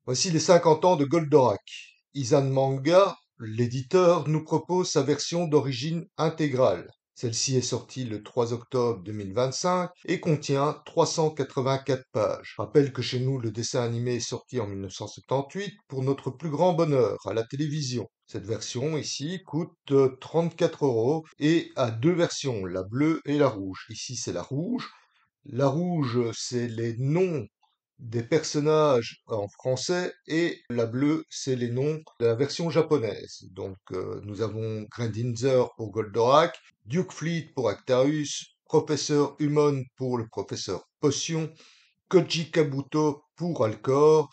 Voici les 50 ans de Goldorak. Izan Manga, l'éditeur, nous propose sa version d'origine intégrale. Celle-ci est sortie le 3 octobre 2025 et contient 384 pages. Je rappelle que chez nous, le dessin animé est sorti en 1978 pour notre plus grand bonheur à la télévision. Cette version ici coûte 34 euros et a deux versions, la bleue et la rouge. Ici, c'est la rouge. La rouge, c'est les noms des personnages en français et la bleue, c'est les noms de la version japonaise. Donc, nous avons Grendizer pour Goldorak, Duke Fleet pour Actarus, Professeur Humon pour le professeur Potion, Koji Kabuto pour Alcor,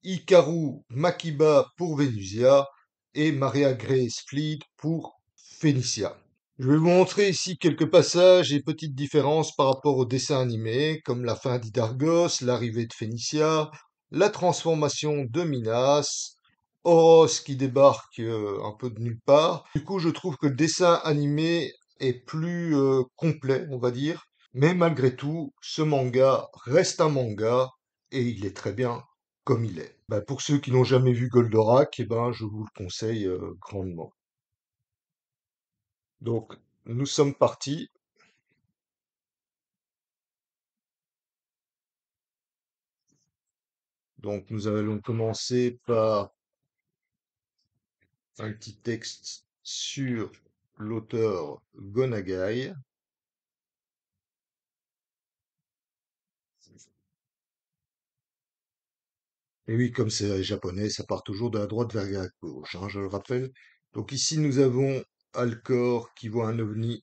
Hikaru Makiba pour Venusia et Maria Grace Fleet pour Phénicia. Je vais vous montrer ici quelques passages et petites différences par rapport au dessin animé, comme la fin d'Hydargos, l'arrivée de Phénicia, la transformation de Minas, Horos qui débarque un peu de nulle part. Du coup, je trouve que le dessin animé est plus complet, on va dire. Mais malgré tout, ce manga reste un manga et il est très bien comme il est. Bah, pour ceux qui n'ont jamais vu Goldorak, eh ben, je vous le conseille grandement. Donc, nous sommes partis. Donc, nous allons commencer par un petit texte sur l'auteur Gonagai. Et oui, comme c'est japonais, ça part toujours de la droite vers la gauche, hein, je le rappelle. Donc ici, nous avons Alcor qui voit un ovni,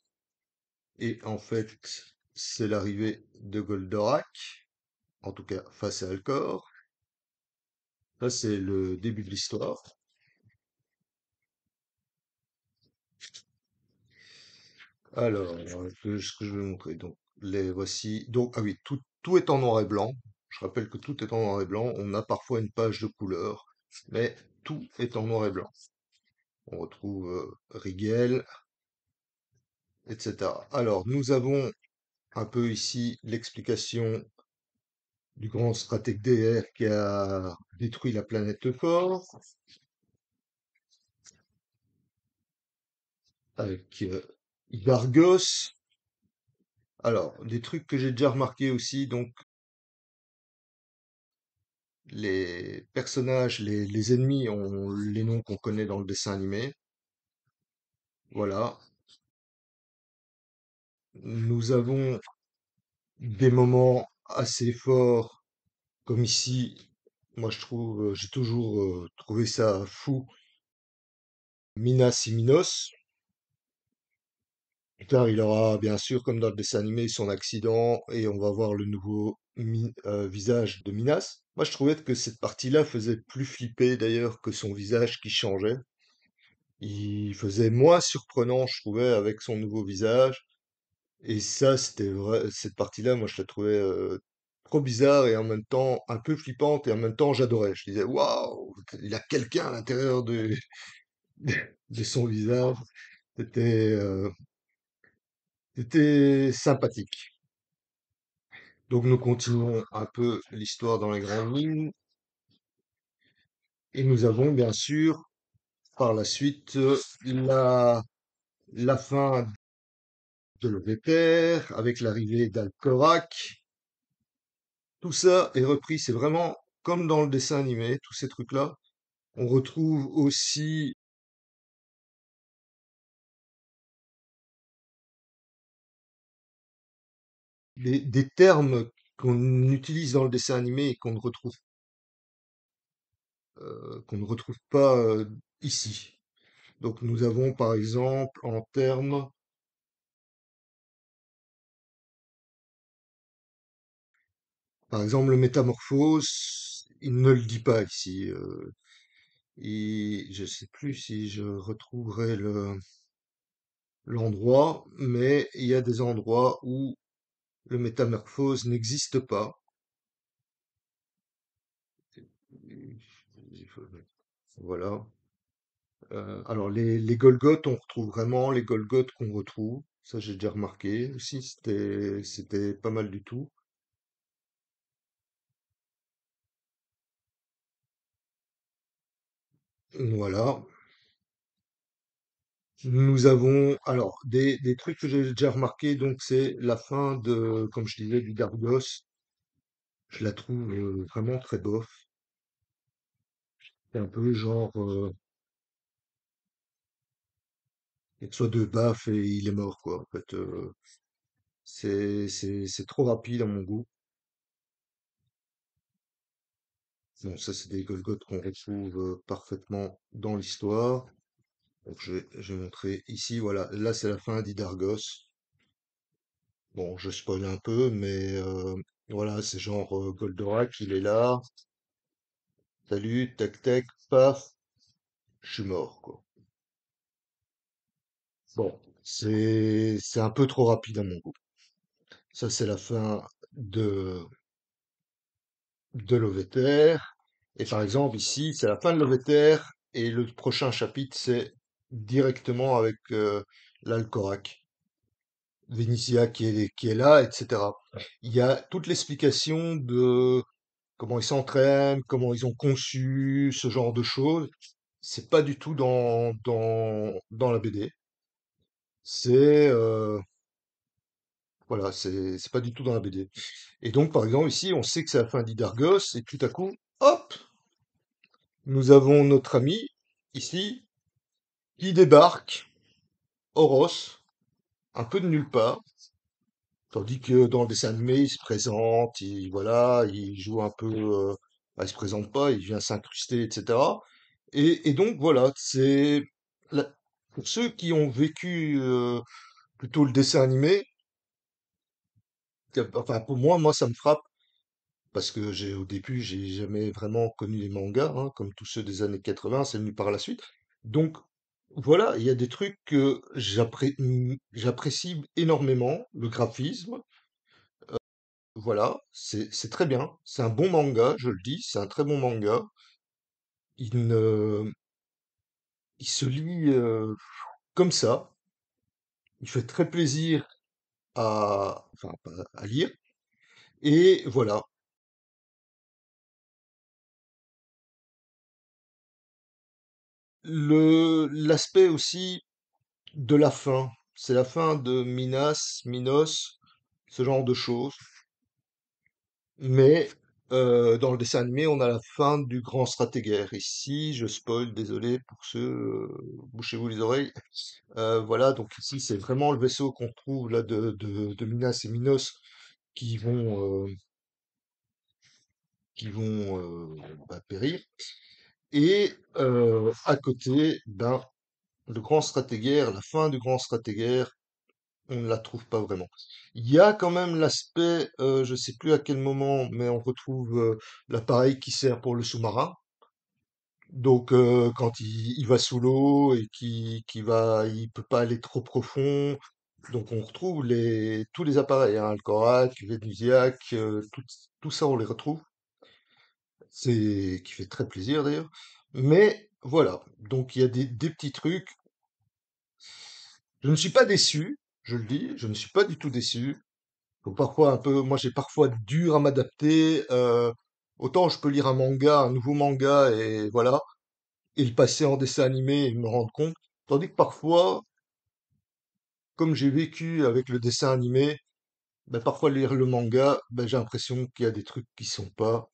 et en fait, c'est l'arrivée de Goldorak, en tout cas face à Alcor. Ça, c'est le début de l'histoire. Alors, ce que je vais montrer, donc, les voici. Donc, ah oui, tout est en noir et blanc. Je rappelle que tout est en noir et blanc. On a parfois une page de couleur, mais tout est en noir et blanc. On retrouve Rigel, etc. Alors, nous avons un peu ici l'explication du grand stratège DR qui a détruit la planète Thor, avec Hydargos. Alors, des trucs que j'ai déjà remarqué aussi, donc les personnages, les ennemis ont les noms qu'on connaît dans le dessin animé. Voilà. Nous avons des moments assez forts, comme ici. Moi, je trouve, j'ai toujours trouvé ça fou. Minas et Minos. Plus tard, il aura, bien sûr, comme dans le dessin animé, son accident et on va voir le nouveau visage de Minas. Moi, je trouvais que cette partie-là faisait plus flipper d'ailleurs que son visage qui changeait. Il faisait moins surprenant, je trouvais, avec son nouveau visage. Et ça, c'était vrai, cette partie-là, moi, je la trouvais trop bizarre et en même temps un peu flippante et en même temps, j'adorais. Je disais, waouh, il y a quelqu'un à l'intérieur de, de son visage. C'était, euh, c'était sympathique. Donc, nous continuons un peu l'histoire dans les grandes lignes et nous avons bien sûr, par la suite, la fin de l'Ovéter avec l'arrivée d'Alcorac. Tout ça est repris, c'est vraiment comme dans le dessin animé, tous ces trucs-là. On retrouve aussi des termes qu'on utilise dans le dessin animé et qu'on ne retrouve pas ici. Donc nous avons par exemple en termes, par exemple le métamorphose, il ne le dit pas ici. Je sais plus si je retrouverai l'endroit, mais il y a des endroits où le métamorphose n'existe pas. Voilà. Alors les Golgoth, on retrouve vraiment les Golgoth qu'on retrouve. Ça, j'ai déjà remarqué aussi. C'était pas mal du tout. Voilà. Nous avons, alors, des trucs que j'ai déjà remarqué, donc c'est la fin de, comme je disais, du Dargos. Je la trouve vraiment très bof. C'est un peu genre, il reçoit deux baffes et il est mort, quoi. En fait, c'est trop rapide à mon goût. Bon, ça, c'est des Golgoth qu'on retrouve parfaitement dans l'histoire. Donc, je vais montrer ici, voilà. Là, c'est la fin d'Idargos. Bon, je spoil un peu, mais voilà, c'est genre Goldorak, il est là. Salut, tac, tac, paf, je suis mort, quoi. Bon, c'est un peu trop rapide à mon goût. Ça, c'est la fin de, de Loveter. Et par exemple, ici, c'est la fin de Loveter. Et le prochain chapitre, c'est directement avec l'Alcorac. Vénitia qui est là, etc. Il y a toute l'explication de comment ils s'entraînent, comment ils ont conçu ce genre de choses. C'est pas du tout dans la BD. C'est voilà, c'est pas du tout dans la BD. Et donc, par exemple, ici, on sait que c'est la fin d'Idargos, et tout à coup, hop, nous avons notre ami, ici, qui débarque, Oros, un peu de nulle part, tandis que dans le dessin animé, il se présente, voilà, il joue un peu, bah, il se présente pas, il vient s'incruster, etc. Et donc, voilà, pour ceux qui ont vécu plutôt le dessin animé, enfin, pour moi, ça me frappe. Parce que au début, j'ai jamais vraiment connu les mangas, hein, comme tous ceux des années 80, c'est venu par la suite. Donc, voilà, il y a des trucs que j'apprécie énormément, le graphisme, voilà, c'est très bien, c'est un bon manga, je le dis, c'est un très bon manga. Il ne, il se lit comme ça, il fait très plaisir enfin, à lire, et voilà. L'aspect aussi de la fin. C'est la fin de Minos, ce genre de choses. Mais dans le dessin animé, on a la fin du grand stratégaire. Ici, je spoil, désolé pour ceux, bouchez-vous les oreilles. Voilà, donc ici, c'est vraiment le vaisseau qu'on trouve là de Minas et Minos qui vont périr. Et à côté, ben, le grand stratégaire, la fin du grand stratégaire, on ne la trouve pas vraiment. Il y a quand même l'aspect, je sais plus à quel moment, mais on retrouve l'appareil qui sert pour le sous-marin. Donc quand il va sous l'eau et il peut pas aller trop profond. Donc on retrouve tous les appareils, hein, Alcorac, Venusiac, tout ça on les retrouve. C'est qui fait très plaisir d'ailleurs. Mais voilà, donc il y a des petits trucs. Je ne suis pas déçu, je le dis, je ne suis pas du tout déçu. Donc parfois un peu, moi j'ai parfois dur à m'adapter. Autant je peux lire un manga, un nouveau manga et voilà, et le passer en dessin animé et me rendre compte. Tandis que parfois, comme j'ai vécu avec le dessin animé, ben parfois lire le manga, ben j'ai l'impression qu'il y a des trucs qui sont pas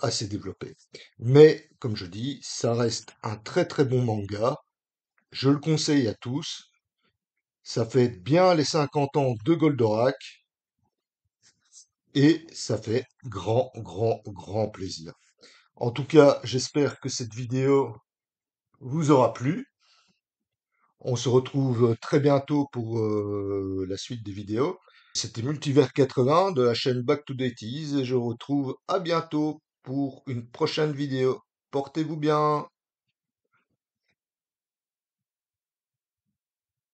assez développés. Mais comme je dis, ça reste un très très bon manga. Je le conseille à tous. Ça fait bien les 50 ans de Goldorak et ça fait grand grand grand plaisir. En tout cas, j'espère que cette vidéo vous aura plu. On se retrouve très bientôt pour la suite des vidéos. C'était Multivers 80 de la chaîne Back to Deities et je vous retrouve à bientôt pour une prochaine vidéo. Portez-vous bien.